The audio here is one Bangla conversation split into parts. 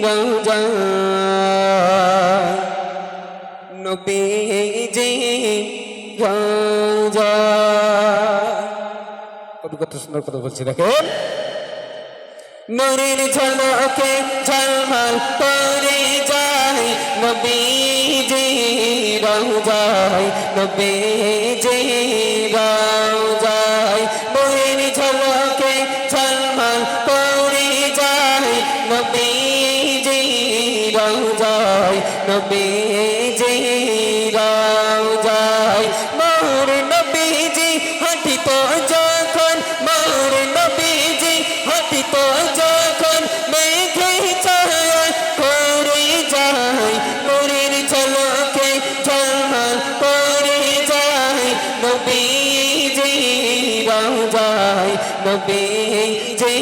রওজা নবীজি রওজা। কবি কত সুন্দর কথা বলছে দেখেন। নূরের ঝলকে ঝলমল করে যায় নবীজি রওজায় নবীজি রওজায়। নূরের ঝলকে ঝলমল করে যায় নবীজি রওজায় নবীজি রওজায়। মোর নবীজি হাঁটিত যখন মোর নবীজি হাঁটিত যখন মেঘে ছায়া করে যায় নূরের ঝলকে ঝলমল করে যায় নবীজি রওজায় নবীজি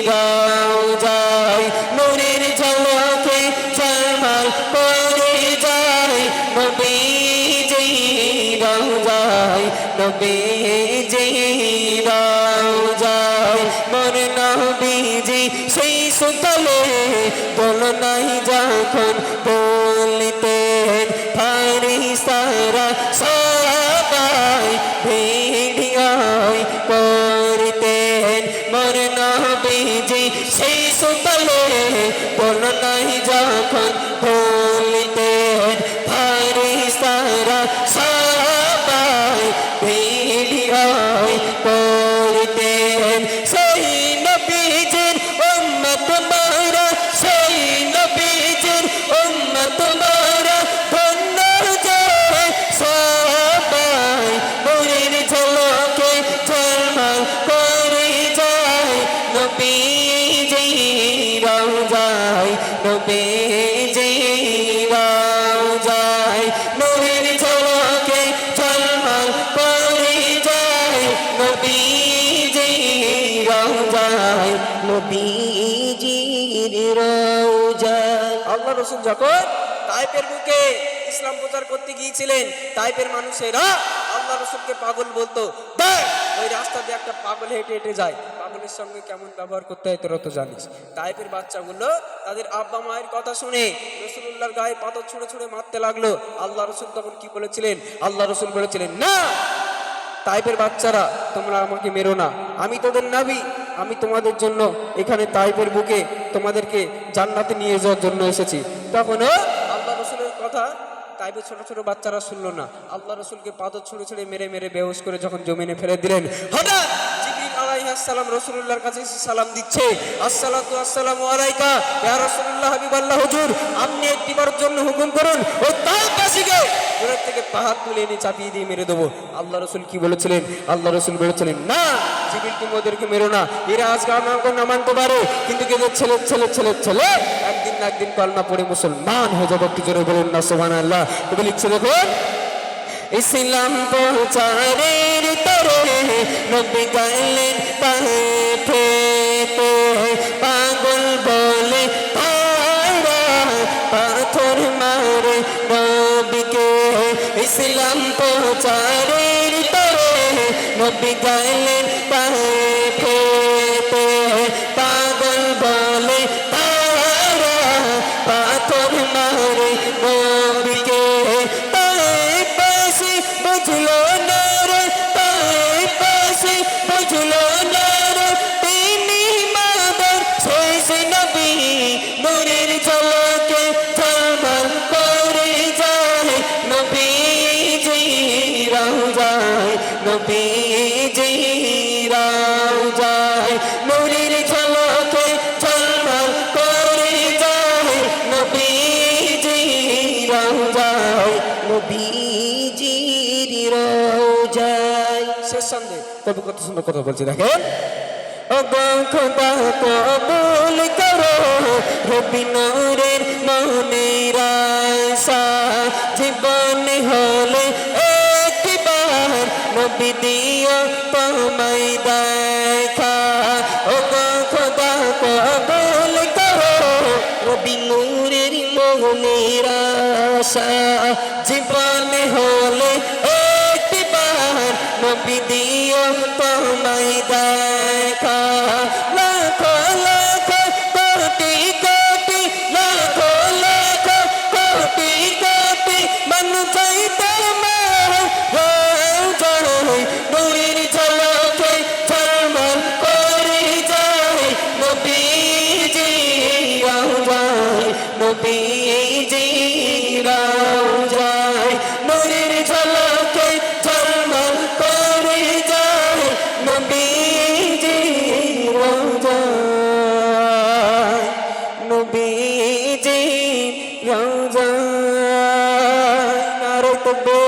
রওজায়। নূরের ঝলকে ঝলমল করে যায় নবীজি রওজায় নবীজি রওজায়। মোর নবীজি সেই সুতলে দোলনায় যখন বলতেন ফারিস্তারা সবাই ভিড়িয়ায় করতেন। মোর নবীজি সেই সুতলে দোলনায় যখন বলতেন ফারিস্তারা সবাই ভিড়িয়ায় করতেন। সেই নবীজির উম্মত মারা সেই নবীজির উম্মত মারা ধন্য যায় সবাই নূরের ঝলকে ঝলমল করে যায় নবীজি রওজায় নবীজি রওজায়। নূরের ঝলকে ঝলমল করে যায় নবীজি রওজায় নবীজির রওজায়। আল্লাহ রাসূল যখন তায়েফের বুকে ইসলাম প্রচার করতে গিয়েছিলেন তায়েফের মানুষেরা আল্লাহ রাসূলকে পাগল বলতো। দেখ ওই রাস্তা দিয়ে একটা পাগল হেঁটে হেঁটে যায়, পাগলের সঙ্গে কেমন ব্যবহার করতে হয় তোরা তো জানিস। তায়েফের বাচ্চাগুলো তাদের আব্বা মায়ের কথা শুনে রাসূলুল্লাহর গায়ে পাথর ছুঁড়ে ছুঁড়ে মারতে লাগলো। আল্লাহ রাসূল তখন কি বলেছিলেন? আল্লাহ রাসূল বলেছিলেন, না তায়েফের বাচ্চারা তোমরা আমাকে মেরো না, আমি তোদের নবী, আমি তোমাদের জন্য এখানে তায়েফের বুকে তোমাদেরকে জান্নাতে নিয়ে যাওয়ার জন্য এসেছি। তখনও আল্লাহ রাসূলের কথা তায়েফের ছোট ছোট বাচ্চারা শুনলো না। আল্লাহ রাসূলকে পাথর ছুঁড়ে ছুঁড়ে মেরে মেরে বেহুশ করে যখন জমিনে ফেলে দিলেন, হঠাৎ জিবরিল আলাইহিস সালাম রাসূলুল্লাহর কাছে এসে সালাম দিচ্ছে, আসসালাতু আসসালামু আলাইকা ইয়া রাসূলুল্লাহ হাবিবাল্লাহ হুজুর, আপনি একটিবার জন্য হুকুম করুন ওই তায়েফবাসীকে দূরের থেকে পাহাড় তুলে এনে চাপিয়ে দিয়ে মেরে দেবো। আল্লাহ রাসূল কি বলেছিলেন? আল্লাহ রাসূল বলেছিলেন, না জিবরিল তুমি ওদেরকে মেরো না, এরা আজকে আমাকে না মানতে পারে কিন্তু এদের ছেলে ছেলে ছেলে ছেলে একদিন না একদিন কলমা পড়ে মুসলমান হয়ে যাবে। একটু জোরে বলুন না সুবহানাল্লাহ। তবে লিখছে দেখুন, ইসলাম প্রচারের তরে নবী গেলেন তায়েফেতে, পাগল বলে তারা পাথর মারে নবীকে। ইসলাম প্রচারের তরে নবী গেলেন তায়েফেতে, পাগল বলে তারা পাথর মারে নবীকে। বুঝলো না রে তায়েফবাসী বুঝলো না রে তিনি মাদার শেষ নবী নূরের ঝলকে ঝলমল করে যায় নবীজি রওজায় নবীজি রওজায়। নূরের ঝলকে ঝলমল করে যায় নবীজি রওজায় নবীজি রওজায়। শেষ সন্ধ্যে কবি কত সুন্দর কথা বলছে দেখেন। ও খোদা কবুল করো রবি নূরের মনের আশা, জীবন হলে একবার নবী দিও তোমায় দেখা। ও খোদা কবুল করো রবি নূরের মনের আশা, জীবন হলে নবী দিও তোমায় দেখা। লাখ লাখ কোটি কোটি থাকবে।